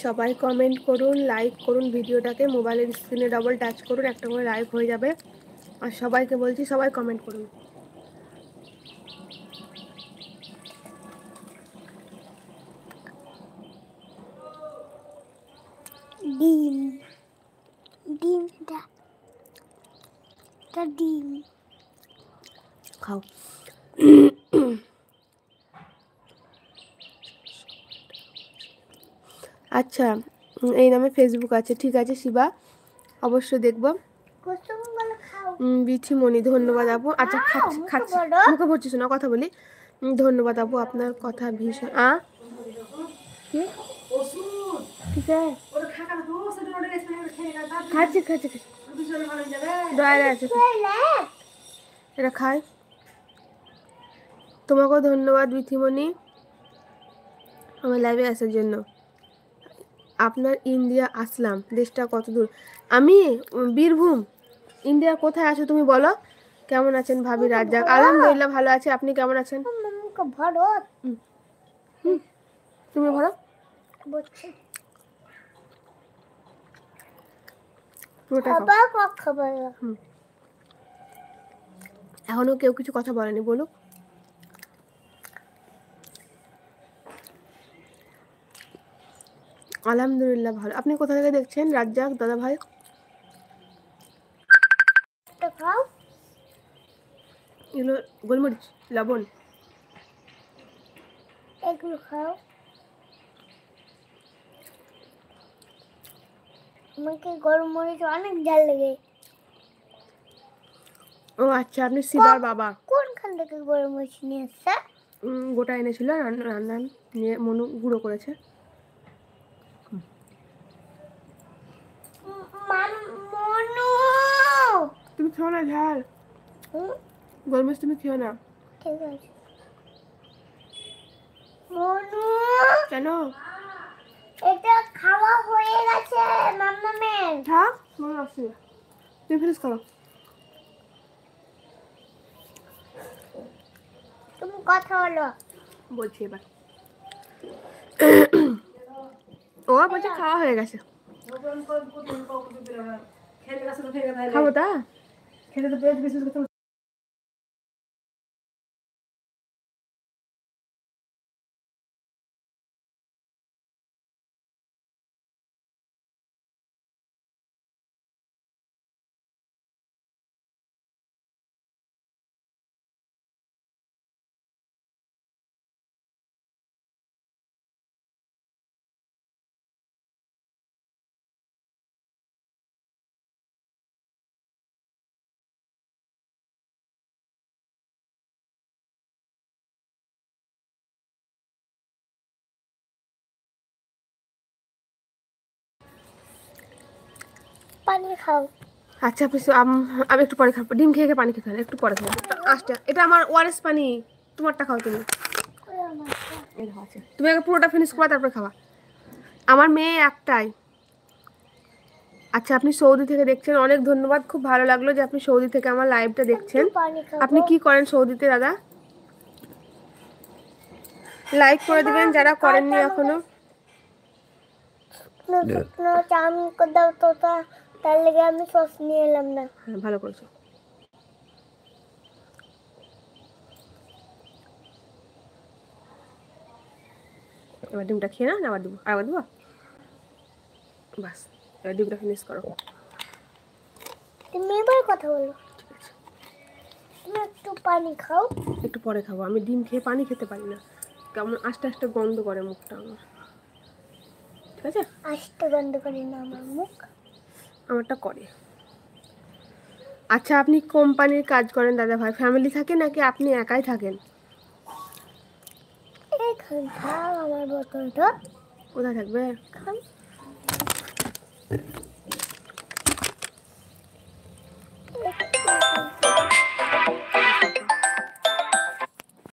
সবাই কমেন্ট করুন, লাইক করুন ভিডিওটাকে, মোবাইলের স্ক্রিনে ডবল টাচ করুন, একটা করে লাইক হয়ে যাবে। আর সবাইকে বলছি সবাই কমেন্ট করুন। ডিম ডিমটা ডিম খাও। আচ্ছা, এই নামে ফেসবুক আছে, ঠিক আছে শিবা, অবশ্যই দেখবো। বিথিমণি ধন্যবাদ আপু। আচ্ছা খাচ্ছি খাচ্ছি, মুখে ভরছিস না, কথা বলি। ধন্যবাদ আপু, আপনার কথা ভীষণ ঠিক আছে, খাচ্ছি খাচ্ছি দয়া আছে, এটা খাই। তোমাকেও ধন্যবাদ বিথিমণি আমার লাইভে আসার জন্য। আপনার ইন্ডিয়া আসলাম, দেশটা কত দূর? আমি বীরভূম। ইন্ডিয়ার কোথায় আছো তুমি বলো? কেমন আছেন ভাবি রাজ্জাক? আলহামদুলিল্লাহ ভালো আছে, আপনি কেমন আছেন? তুমি ভরো। এখনো কেউ কিছু কথা বলেনি, বলুক। আলহামদুলিল্লাহ ভালো। আপনি কোথা থেকে দেখছেন রাজ্জাক দাদা ভাই? এগুলো গোলমরিচ, লবণ, এগুলো খাও। আমাকে গরম মরিচ অনেক ঝাল লাগে। ও আচ্ছা, আপনি শিবার বাবা। কোনখান থেকে গরম মরিচ নিয়ে এসছে? গোটা এনেছিল, রান্না নিয়ে মনু গুঁড়ো করেছে। মনু, তুমি খেও না ঝাল, গরমরিচ তুমি খেও না। ঠিক আছে মনু। কেন? এটা খাওয়া হয়ে গেছে মাম্মামের। থাক, মনে আসছে, তুমি ফিনিশ করো। তুমি কথা বলো। বলছি এবার। ও বলছে খাওয়া হয়ে গেছে। খাবো তা খেতে তো পেট বিশেষ করতে। পানি খাও। আচ্ছা আমি একটু পরে খাবো, ডিম খেয়ে পানি খেতে হবে, একটু পরে খাবো। আচ্ছা, এটা আমার ওআরএস পানি, তোমারটা খাও তুমি। তুমি আগে পুরোটা ফিনিশ করো, তারপরে খাওয়া। আমার মেয়ে একটাই। আচ্ছা, আপনি সৌদি থেকে দেখছেন, অনেক ধন্যবাদ, খুব ভালো লাগলো যে আপনি সৌদি থেকে আমার লাইভটা দেখছেন। আপনি কি করেন সৌদিতে দাদা? লাইক করে দিবেন যারা করেননি এখনো। চাউমিন করে দাও তো, তার লেগে আমি সস নিয়ে এলাম না। হ্যাঁ, ভালো করছো। এবার ডিমটা খেয়ে না, আবার দেবো, আবার দেবো, বাস। এবার ডিমটা ফিনিশ করো। তুমি এবার কথা বলো। ঠিক আছে, তুমি একটু পানি খাও। একটু পরে খাবো, আমি ডিম খেয়ে পানি খেতে পারি না, কেমন আস্তে আস্তে গন্ধ করে মুখটা আমার। ঠিক আছে, আস্তে গন্ধ করি না আমার মুখ, আমারটা করে। আচ্ছা, আপনি কোম্পানির কাজ করেন দাদা ভাই, ফ্যামিলি থাকে নাকি আপনি একাই থাকেন? এখন খাও আমার বোতলটা। কোথায় থাকবে? খাও।